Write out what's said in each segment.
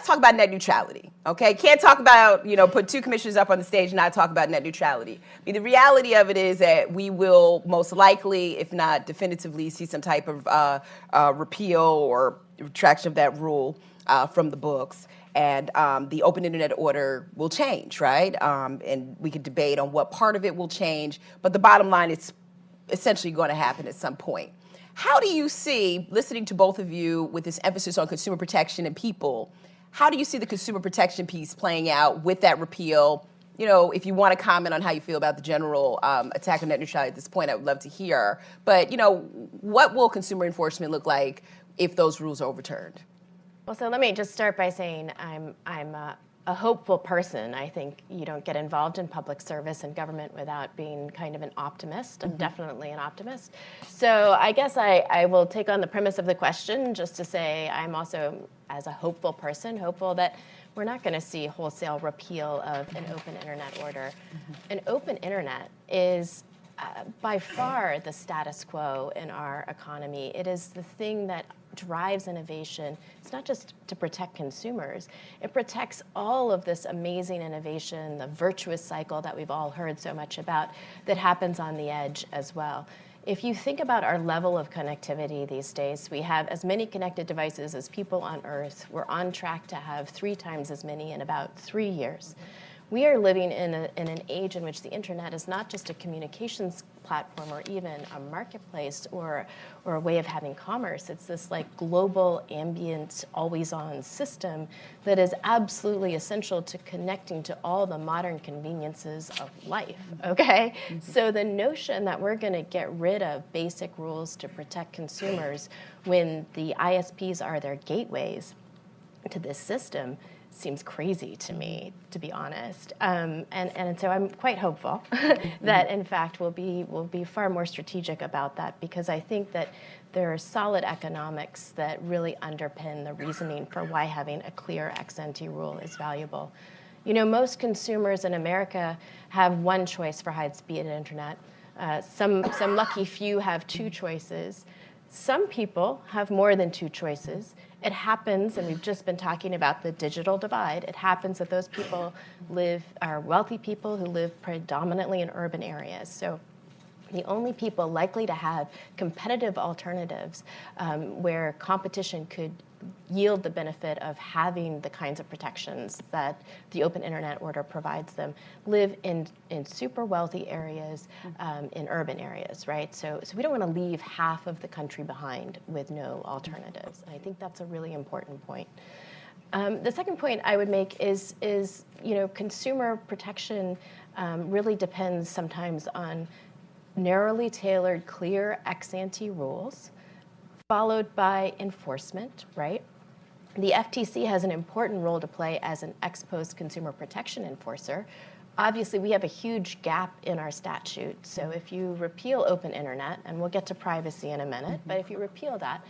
talk about net neutrality, okay? Can't talk about, put two commissioners up on the stage and not talk about net neutrality. I mean, the reality of it is that we will most likely, if not definitively, see some type of repeal or retraction of that rule from the books. And the open internet order will change, right? And we could debate on what part of it will change, but the bottom line is essentially going to happen at some point. How do you see, listening to both of you with this emphasis on consumer protection and people, how do you see the consumer protection piece playing out with that repeal? If you want to comment on how you feel about the general attack on net neutrality at this point, I would love to hear. But, what will consumer enforcement look like if those rules are overturned? Well, so let me just start by saying I'm a hopeful person. I think you don't get involved in public service and government without being kind of an optimist. I'm definitely an optimist. So I guess I will take on the premise of the question just to say I'm also, as a hopeful person, hopeful that we're not going to see wholesale repeal of an open internet order. An open internet is by far the status quo in our economy. It is the thing that drives innovation. It's not just to protect consumers. It protects all of this amazing innovation, the virtuous cycle that we've all heard so much about that happens on the edge as well. If you think about our level of connectivity these days, we have as many connected devices as people on Earth. We're on track to have 3 times as many in about 3 years. We are living in an age in which the internet is not just a communications platform or even a marketplace or a way of having commerce. It's this like global, ambient, always-on system that is absolutely essential to connecting to all the modern conveniences of life, okay? So the notion that we're gonna get rid of basic rules to protect consumers when the ISPs are their gateways to this system seems crazy to me, to be honest. And so I'm quite hopeful that, in fact, we'll be far more strategic about that, because I think that there are solid economics that really underpin the reasoning for why having a clear ex ante rule is valuable. Most consumers in America have one choice for high-speed internet. Some lucky few have 2 choices. Some people have more than 2 choices. It happens, and we've just been talking about the digital divide, it happens that those people are wealthy people who live predominantly in urban areas. So the only people likely to have competitive alternatives where competition could yield the benefit of having the kinds of protections that the open internet order provides them live in super wealthy areas, in urban areas, right? So we don't want to leave half of the country behind with no alternatives. And I think that's a really important point. The second point I would make is consumer protection really depends sometimes on narrowly tailored, clear ex ante rules, followed by enforcement, right? The FTC has an important role to play as an ex post consumer protection enforcer. Obviously, we have a huge gap in our statute. So if you repeal open internet, and we'll get to privacy in a minute, but if you repeal that,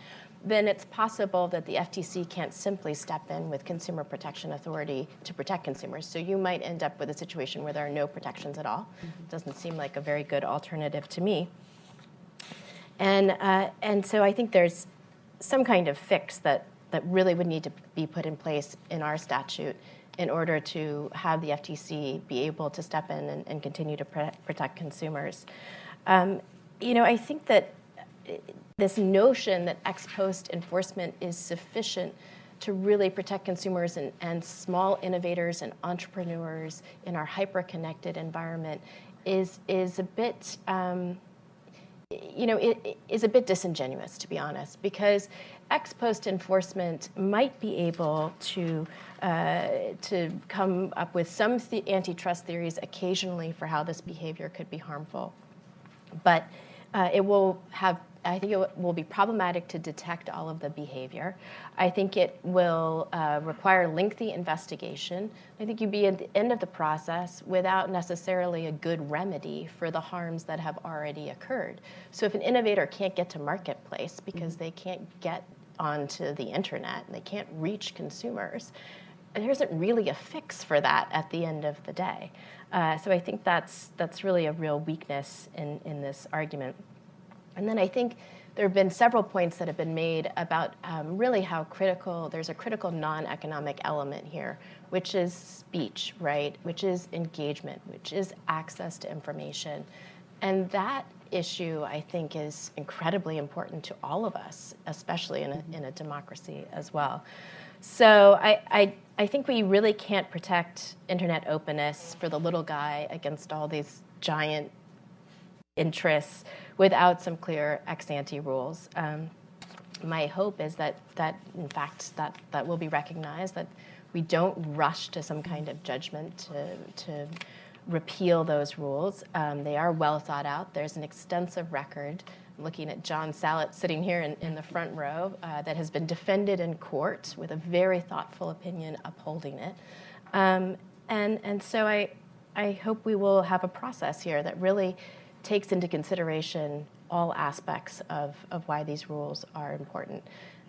then it's possible that the FTC can't simply step in with consumer protection authority to protect consumers. So you might end up with a situation where there are no protections at all. Doesn't seem like a very good alternative to me. And so I think there's some kind of fix that really would need to be put in place in our statute in order to have the FTC be able to step in and continue to protect consumers. I think that this notion that ex post enforcement is sufficient to really protect consumers and small innovators and entrepreneurs in our hyper-connected environment is a bit it is a bit disingenuous, to be honest, because ex post enforcement might be able to come up with some antitrust theories occasionally for how this behavior could be harmful, but I think it will be problematic to detect all of the behavior. I think it will require lengthy investigation. I think you'd be at the end of the process without necessarily a good remedy for the harms that have already occurred. So if an innovator can't get to marketplace because they can't get onto the internet and they can't reach consumers, there isn't really a fix for that at the end of the day. So I think that's really a real weakness in this argument. And then I think there have been several points that have been made about really how there's a critical non-economic element here, which is speech, right? Which is engagement, which is access to information. And that issue, I think, is incredibly important to all of us, especially in a democracy as well. So I think we really can't protect internet openness for the little guy against all these giant interests without some clear ex-ante rules. My hope is that in fact, that will be recognized, that we don't rush to some kind of judgment to repeal those rules. They are well thought out. There's an extensive record. I'm looking at John Sallet sitting here in the front row that has been defended in court with a very thoughtful opinion upholding it. And so I hope we will have a process here that really takes into consideration all aspects of why these rules are important.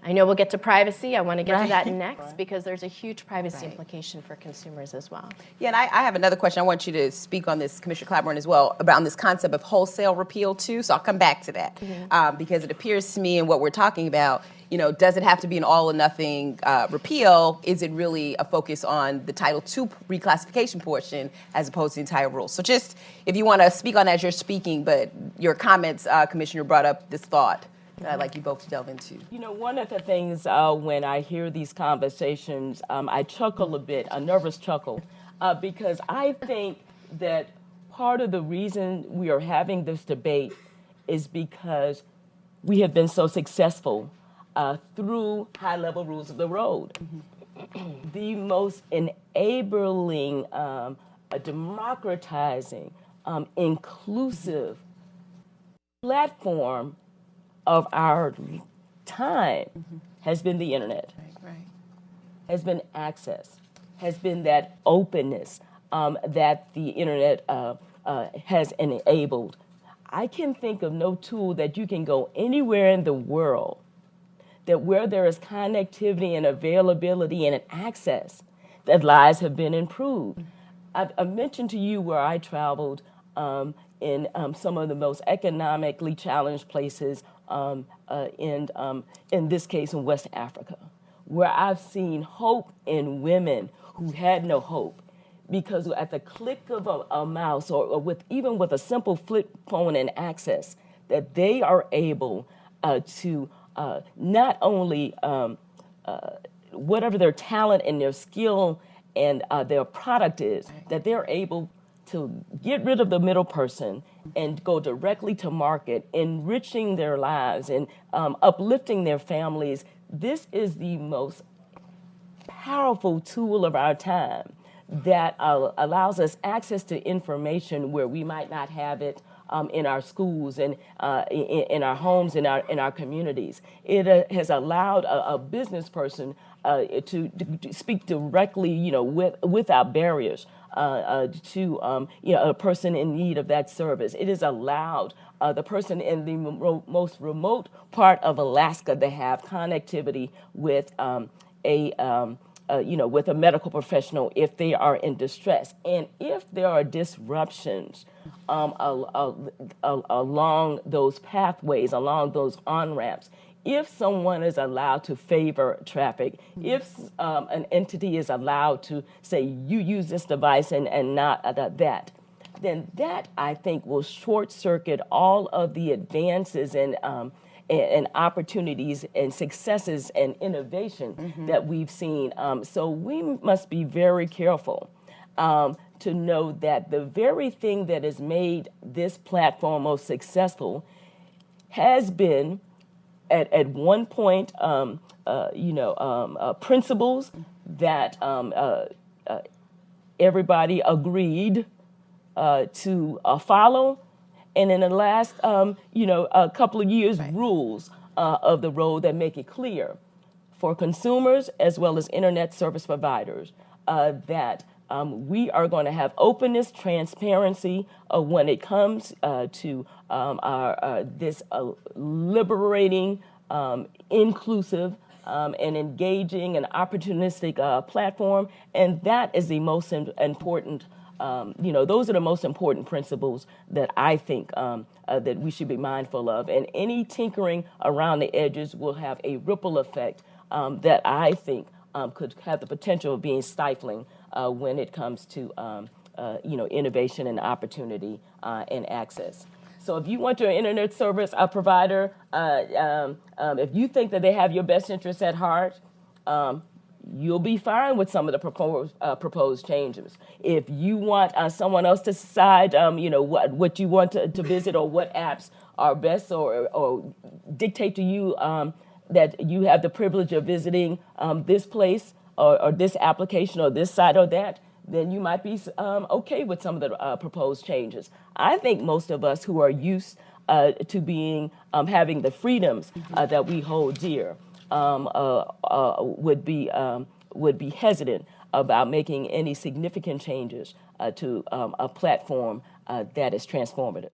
I know we'll get to privacy. I want to get to that next because there's a huge privacy implication for consumers as well. Yeah, and I have another question. I want you to speak on this, Commissioner Clyburn, as well, about this concept of wholesale repeal, too. So I'll come back to that because it appears to me in what we're talking about, does it have to be an all or nothing repeal? Is it really a focus on the Title II reclassification portion as opposed to the entire rule? So just if you want to speak on that as you're speaking, but your comments, Commissioner, brought up this thought that I'd like you both to delve into. One of the things when I hear these conversations, I chuckle a bit, a nervous chuckle, because I think that part of the reason we are having this debate is because we have been so successful through high-level rules of the road. The most enabling, democratizing, inclusive platform of our time has been the internet, has been access, has been that openness that the internet has enabled. I can think of no tool that you can go anywhere in the world that where there is connectivity and availability and access, that lives have been improved. I've mentioned to you where I traveled in some of the most economically challenged places in this case in West Africa, where I've seen hope in women who had no hope because at the click of a mouse or even with a simple flip phone and access, that they are able to not only whatever their talent and their skill and their product is, that they're able to get rid of the middle person and go directly to market, enriching their lives and uplifting their families. This is the most powerful tool of our time that allows us access to information where we might not have it in our schools and in our homes, in our communities. It has allowed a business person to speak directly, without barriers to a person in need of that service. It has allowed the person in the most remote part of Alaska to have connectivity with with a medical professional if they are in distress. And if there are disruptions along those pathways, along those on-ramps, if someone is allowed to favor traffic, if an entity is allowed to say, you use this device and not that, then that, I think, will short-circuit all of the advances and opportunities and successes and innovation that we've seen. So we must be very careful to know that the very thing that has made this platform most successful has been, at one point, principles that everybody agreed to follow. And in the last, a couple of years, rules of the road that make it clear for consumers as well as internet service providers that we are going to have openness, transparency when it comes to this liberating, inclusive, and engaging and opportunistic platform. And that is the most important those are the most important principles that I think that we should be mindful of. And any tinkering around the edges will have a ripple effect that I think could have the potential of being stifling when it comes to innovation and opportunity and access. So if you want your internet service provider, if you think that they have your best interests at heart, you'll be fine with some of the proposed changes. If you want someone else to decide, what you want to visit or what apps are best, or dictate to you that you have the privilege of visiting this place or this application or this site or that, then you might be okay with some of the proposed changes. I think most of us who are used to being having the freedoms that we hold dear would be hesitant about making any significant changes to a platform that is transformative.